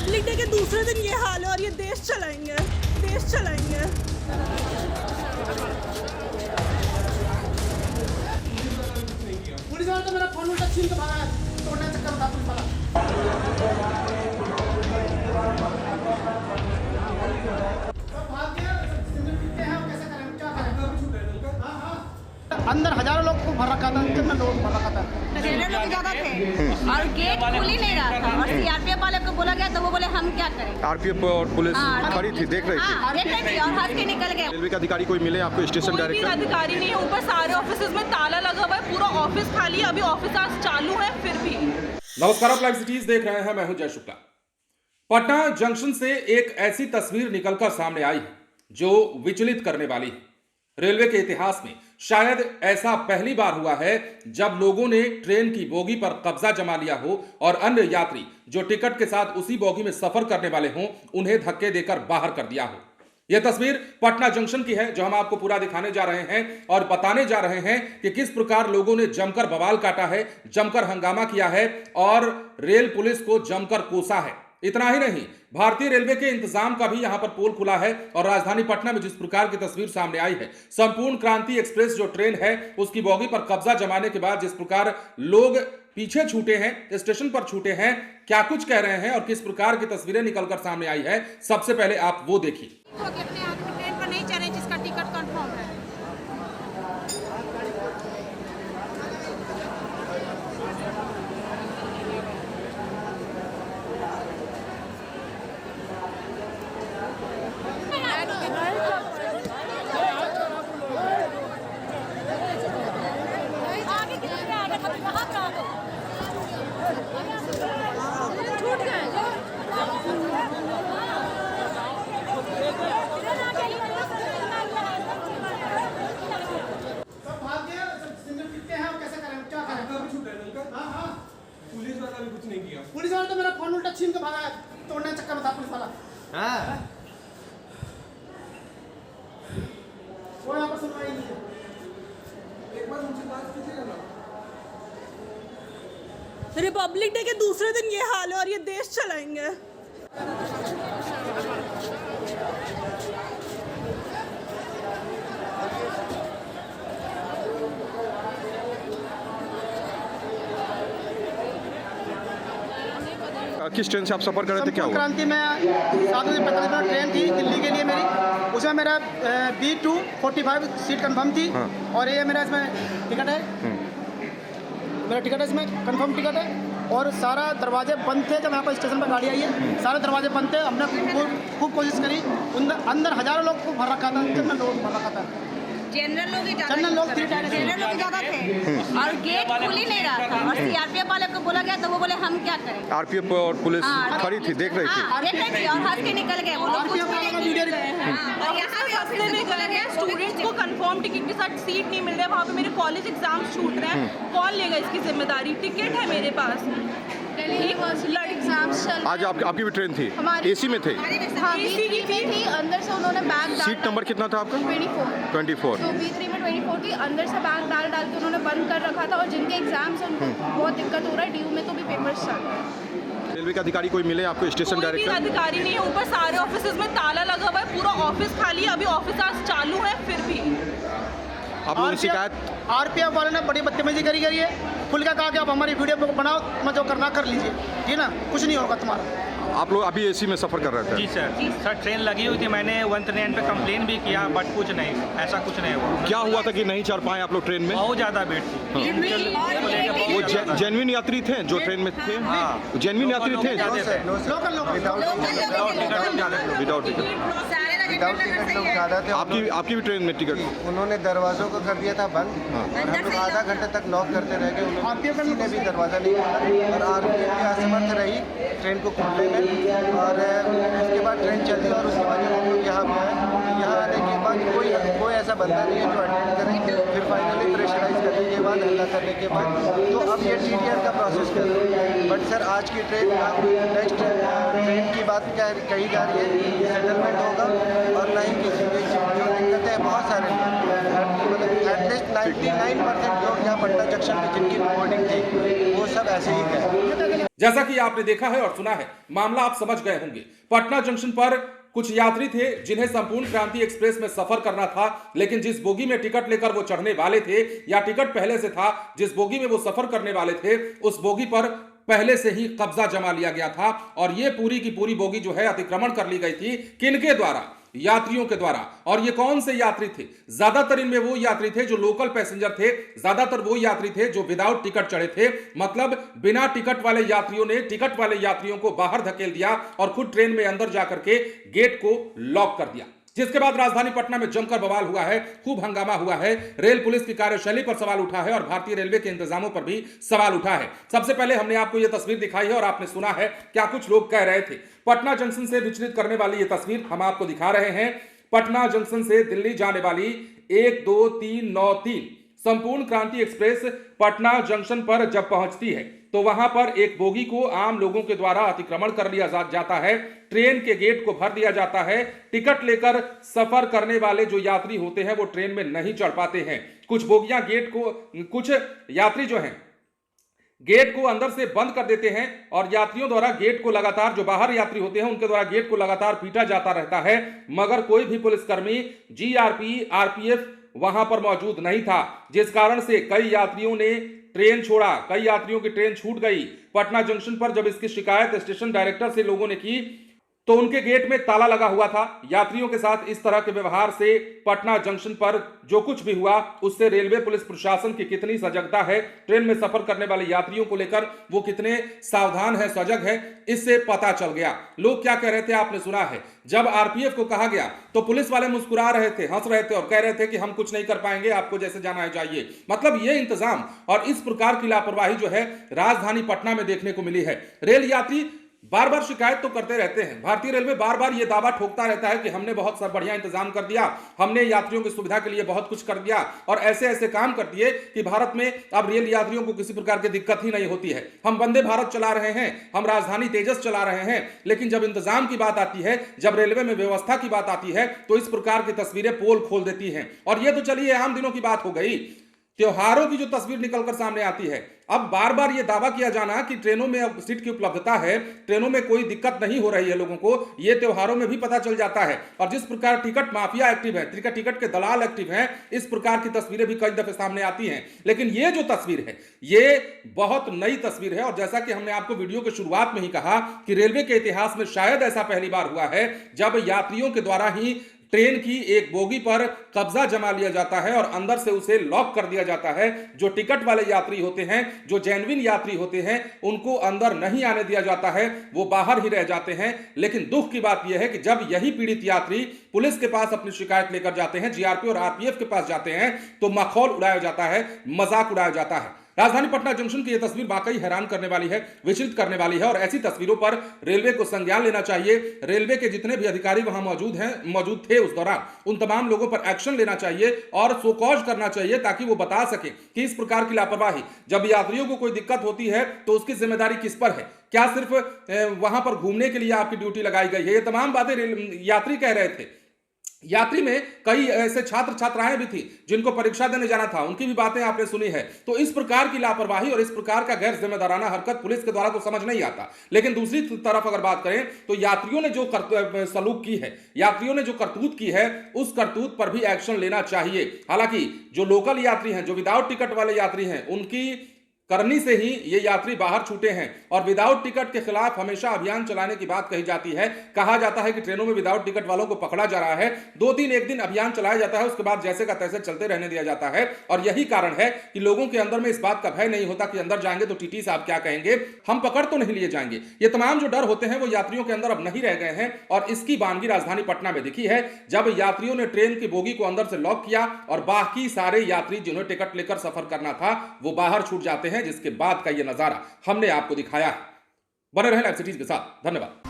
Republic day के दूसरे दिन ये हाल है और ये देश चलाएंगे, देश चलाएंगे। पुलिस वाला तो मेरा फोन उल्टा छीन के भागा है, तोड़ने का चक्कर था पुलिस वाला। अंदर हजारों लोग को भर रखा था, कितना लोग भर रखा था। ट्रेनर लोग ज्यादा थे और गेट खुल ही नहीं रहा था और सीआरपीएफ वाले को बोला गया तो वो बोले हम क्या करें। आरपीएफ और पुलिस खड़ी थी, देख रही थी। देख रही थी और हंस के निकल गए। रेलवे के अधिकारी कोई मिले आपको? स्टेशन कोई भी डायरेक्टर अधिकारी नहीं है, ऊपर सारे ऑफिस में ताला लगा हुआ है, पूरा ऑफिस खाली है, अभी ऑफिस आज चालू है फिर भी। नमस्कार, आप लाइव सिटीज देख रहे हैं, मैं हूं जय शुक्ला। पटना जंक्शन से एक ऐसी तस्वीर निकलकर सामने आई है जो विचलित करने वाली है। रेलवे के इतिहास में शायद ऐसा पहली बार हुआ है जब लोगों ने ट्रेन की बोगी पर कब्जा जमा लिया हो और अन्य यात्री जो टिकट के साथ उसी बोगी में सफर करने वाले हों उन्हें धक्के देकर बाहर कर दिया हो। यह तस्वीर पटना जंक्शन की है जो हम आपको पूरा दिखाने जा रहे हैं और बताने जा रहे हैं कि किस प्रकार लोगों ने जमकर बवाल काटा है, जमकर हंगामा किया है और रेल पुलिस को जमकर कोसा है। इतना ही नहीं, भारतीय रेलवे के इंतजाम का भी यहां पर पोल खुला है और राजधानी पटना में जिस प्रकार की तस्वीर सामने आई है, संपूर्ण क्रांति एक्सप्रेस जो ट्रेन है उसकी बोगी पर कब्जा जमाने के बाद जिस प्रकार लोग पीछे छूटे हैं, स्टेशन पर छूटे हैं, क्या कुछ कह रहे हैं और किस प्रकार की तस्वीरें निकलकर सामने आई है, सबसे पहले आप वो देखिए। अपने आदमी ट्रेन पर नहीं चढ़े जिसका टिकट कंफर्म है। पुलिस वाला तो मेरा फोन उल्टा छीन के भागा है, तोड़ने का चक्कर में था पुलिस वाला। वो यहाँ पर सुनवाई नहीं है। एक बार उनसे बात कीजिएगा ना। रिपब्लिक डे के दूसरे दिन ये हाल है और ये देश चलाएंगे। किस ट्रेन से आप सफर कर रहे थे, क्या हुआ? क्रांति में 7:45 ट्रेन थी दिल्ली के लिए मेरी, उसमें मेरा B245 सीट कंफर्म थी। हाँ। और ये मेरा इसमें टिकट है, मेरा टिकट है इसमें कंफर्म टिकट है। और सारा दरवाजे बंद थे जब यहाँ पर स्टेशन पर गाड़ी आई है, सारे दरवाजे बंद थे। हमने खूब कोशिश करी, अंदर हजारों लोग को भर रखा था, कितना लोग भर रखा था। जनरल लोग ही जनरल लोग ज्यादा थे और गेट खुल ही नहीं रहा था और सीआरपीएफ वाले को बोला गया तो वो बोले हम क्या करें। आरपीएफ और पुलिस खड़ी थी, देख रही थी। देख रही थी और हंस के निकल गए। वो लोग कुछ नहीं वीडियो और यहाँ पे हंसने में बोला गया स्टूडेंट्स को कंफर्म टिकट के साथ सीट नहीं मिल रहा है, वहाँ पे मेरे कॉलेज एग्जाम्स छूट रहे हैं, कौन लेगा इसकी जिम्मेदारी? टिकट है मेरे पास। आज आपकी भी ट्रेन थी, एसी में थे? एसी की थी। अंदर से उन्होंने बैग सीट नंबर कितना था आपका? 24। तो B3 में 24 थी। अंदर से बैग डाल के उन्होंने बंद कर रखा था और जिनके एग्जाम्स उनको बहुत दिक्कत हो रहा है, ड्यू में तो भी पेपर्स चल रहे हैं। रेलवे के अधिकारी कोई मिले आपको? स्टेशन कोई भी डायरेक्टर अधिकारी नहीं है, ऊपर सारे ऑफिस में ताला लगा हुआ है, पूरा ऑफिस खाली है, अभी ऑफिस आज चालू है फिर भी। आप लोगों ने शिकायत? आरपीएफ वाले ने बड़ी बदतमीजी करी है, खुल के कहा कि आप हमारी वीडियो बनाओ, मैं जो करना कर लीजिए, ठीक ना, कुछ नहीं होगा तुम्हारा। आप लोग अभी एसी में सफर कर रहे थे? जी सर ट्रेन लगी हुई थी, मैंने 139 पे कंप्लेन भी किया बट कुछ नहीं, ऐसा कुछ नहीं हुआ। क्या हुआ था कि नहीं चढ़ पाए आप लोग ट्रेन में? बहुत ज़्यादा भीड़ थी। वो जेन्युइन यात्री थे जो ट्रेन में थे? हाँ, जेन्युइन यात्री थे विदाउट टिकट। विदाउट टिकट लोग ज़्यादा थे। आपकी भी ट्रेन में टिकट? उन्होंने दरवाज़ों को कर दिया था बंद। हम लोग आधा घंटे तक नॉक करते रह गए, उन्होंने किसी ने भी दरवाज़ा नहीं खोला और आरपीएफ भी असमर्थ रही ट्रेन को खोलने में। और उसके बाद ट्रेन चलती और उसके बाद जब हम लोग यहाँ पे आए, यहाँ आने के बाद कोई ऐसा बंदा नहीं है जो अटेंड करे। फिर फाइनली प्रेशराइज करने के बाद, हल्ला करने के बाद तो अब ये TTR का प्रोसेस कर रहे हैं। बट सर आज की ट्रेन, नेक्स्ट ट्रेन की बात क्या कही जा रही है, सेटलमेंट होगा और ना ही किसी भी जो दिक्कतें हैं। बहुत सारे मतलब एटलीस्ट 99% लोग यहाँ पटना जंक्शन में जिनकी बोर्डिंग थी वो सब ऐसे ही गए। जैसा कि आपने देखा है और सुना है, मामला आप समझ गए होंगे। पटना जंक्शन पर कुछ यात्री थे जिन्हें संपूर्ण क्रांति एक्सप्रेस में सफर करना था, लेकिन जिस बोगी में टिकट लेकर वो चढ़ने वाले थे या टिकट पहले से था, जिस बोगी में वो सफर करने वाले थे, उस बोगी पर पहले से ही कब्जा जमा लिया गया था और ये पूरी की पूरी बोगी जो है अतिक्रमण कर ली गई थी। किनके द्वारा? यात्रियों के द्वारा। और ये कौन से यात्री थे? ज्यादातर इनमें वो यात्री थे जो लोकल पैसेंजर थे, ज्यादातर वो यात्री थे जो विदाउट टिकट चढ़े थे। मतलब बिना टिकट वाले यात्रियों ने टिकट वाले यात्रियों को बाहर धकेल दिया और खुद ट्रेन में अंदर जाकर के गेट को लॉक कर दिया, जिसके बाद राजधानी पटना में जमकर बवाल हुआ है, खूब हंगामा हुआ है। रेल पुलिस की कार्यशैली पर सवाल उठा है और भारतीय रेलवे के इंतजामों पर भी सवाल उठा है। सबसे पहले हमने आपको यह तस्वीर दिखाई है और आपने सुना है क्या कुछ लोग कह रहे थे। पटना जंक्शन से विचलित करने वाली यह तस्वीर हम आपको दिखा रहे हैं। पटना जंक्शन से दिल्ली जाने वाली 12393 संपूर्ण क्रांति एक्सप्रेस पटना जंक्शन पर जब पहुंचती है तो वहां पर एक बोगी को आम लोगों के द्वारा अतिक्रमण कर लिया जाता है। ट्रेन के गेट को भर दिया जाता है। टिकट लेकर सफर करने वाले जो यात्री होते हैं वो ट्रेन में नहीं चढ़ पाते हैं। कुछ बोगियां कुछ यात्री जो हैं गेट को अंदर से बंद कर देते हैं और यात्रियों द्वारा गेट को लगातार, जो बाहर यात्री होते हैं उनके द्वारा गेट को लगातार पीटा जाता रहता है, मगर कोई भी पुलिसकर्मी, जीआरपी, आरपीएफ वहां पर मौजूद नहीं था, जिस कारण से कई यात्रियों ने ट्रेन छोड़ा, कई यात्रियों की ट्रेन छूट गई। पटना जंक्शन पर जब इसकी शिकायत स्टेशन डायरेक्टर से लोगों ने की तो उनके गेट में ताला लगा हुआ था। यात्रियों के साथ इस तरह के व्यवहार से पटना जंक्शन पर जो कुछ भी हुआ उससे रेलवे पुलिस प्रशासन की कितनी सजगता है, ट्रेन में सफर करने वाले यात्रियों को लेकर वो कितने सावधान है, सजग है, इससे पता चल गया। लोग क्या कह रहे थे आपने सुना है। जब आरपीएफ को कहा गया तो पुलिस वाले मुस्कुरा रहे थे, हंस रहे थे और कह रहे थे कि हम कुछ नहीं कर पाएंगे, आपको जैसे जाना है जाइए। मतलब ये इंतजाम और इस प्रकार की लापरवाही जो है राजधानी पटना में देखने को मिली है। रेल यात्री बार बार शिकायत तो करते रहते हैं, भारतीय रेलवे बार बार ये दावा ठोकता रहता है कि हमने बहुत सब बढ़िया इंतजाम कर दिया, हमने यात्रियों की सुविधा के लिए बहुत कुछ कर दिया और ऐसे ऐसे काम कर दिए कि भारत में अब रेल यात्रियों को किसी प्रकार की दिक्कत ही नहीं होती है। हम वंदे भारत चला रहे हैं, हम राजधानी तेजस चला रहे हैं, लेकिन जब इंतजाम की बात आती है, जब रेलवे में व्यवस्था की बात आती है तो इस प्रकार की तस्वीरें पोल खोल देती हैं। और ये तो चलिए आम दिनों की बात हो गई, त्योहारों की जो तस्वीर निकलकर सामने आती है, अब बार बार यह दावा किया जाना कि ट्रेनों में अब सीट की उपलब्धता है, ट्रेनों में कोई दिक्कत नहीं हो रही है लोगों को, यह त्योहारों में भी पता चल जाता है। और जिस प्रकार टिकट माफिया एक्टिव है, टिकट के दलाल एक्टिव हैं, इस प्रकार की तस्वीरें भी कई दफे सामने आती हैं। लेकिन यह जो तस्वीर है ये बहुत नई तस्वीर है और जैसा कि हमने आपको वीडियो के शुरुआत में ही कहा कि रेलवे के इतिहास में शायद ऐसा पहली बार हुआ है जब यात्रियों के द्वारा ही ट्रेन की एक बोगी पर कब्जा जमा लिया जाता है और अंदर से उसे लॉक कर दिया जाता है। जो टिकट वाले यात्री होते हैं, जो जेन्युइन यात्री होते हैं, उनको अंदर नहीं आने दिया जाता है, वो बाहर ही रह जाते हैं। लेकिन दुख की बात यह है कि जब यही पीड़ित यात्री पुलिस के पास अपनी शिकायत लेकर जाते हैं, जीआरपी और आरपीएफ के पास जाते हैं, तो मखौल उड़ाया जाता है, मजाक उड़ाया जाता है। राजधानी पटना जंक्शन की यह तस्वीर वाकई हैरान करने वाली है, विचलित करने वाली है और ऐसी तस्वीरों पर रेलवे को संज्ञान लेना चाहिए। रेलवे के जितने भी अधिकारी वहां मौजूद थे उस दौरान, उन तमाम लोगों पर एक्शन लेना चाहिए और शोकॉज करना चाहिए ताकि वो बता सके कि इस प्रकार की लापरवाही, जब यात्रियों को कोई दिक्कत होती है तो उसकी जिम्मेदारी किस पर है। क्या सिर्फ वहां पर घूमने के लिए आपकी ड्यूटी लगाई गई है? ये तमाम बातें यात्री कह रहे थे। यात्री में कई ऐसे छात्र छात्राएं भी थी जिनको परीक्षा देने जाना था, उनकी भी बातें आपने सुनी है। तो इस प्रकार की लापरवाही और इस प्रकार का गैर जिम्मेदाराना हरकत पुलिस के द्वारा तो समझ नहीं आता। लेकिन दूसरी तरफ अगर बात करें तो यात्रियों ने जो सलूक की है, यात्रियों ने जो करतूत की है, उस करतूत पर भी एक्शन लेना चाहिए। हालांकि जो लोकल यात्री हैं, जो विदाउट टिकट वाले यात्री हैं, उनकी करनी से ही ये यात्री बाहर छूटे हैं और विदाउट टिकट के खिलाफ हमेशा अभियान चलाने की बात कही जाती है। कहा जाता है कि ट्रेनों में विदाउट टिकट वालों को पकड़ा जा रहा है, 2-3 एक दिन अभियान चलाया जाता है, उसके बाद जैसे का तैसे चलते रहने दिया जाता है। और यही कारण है कि लोगों के अंदर में इस बात का भय नहीं होता कि अंदर जाएंगे तो टीटी साहब क्या कहेंगे, हम पकड़ तो नहीं लिए जाएंगे। ये तमाम जो डर होते हैं वो यात्रियों के अंदर अब नहीं रह गए हैं और इसकी बानगी राजधानी पटना में दिखी है जब यात्रियों ने ट्रेन की बोगी को अंदर से लॉक किया और बाकी सारे यात्री जिन्हें टिकट लेकर सफर करना था वो बाहर छूट जाते हैं, जिसके बाद का ये नजारा हमने आपको दिखाया है। बने रहें लाइव सिटीज के साथ। धन्यवाद।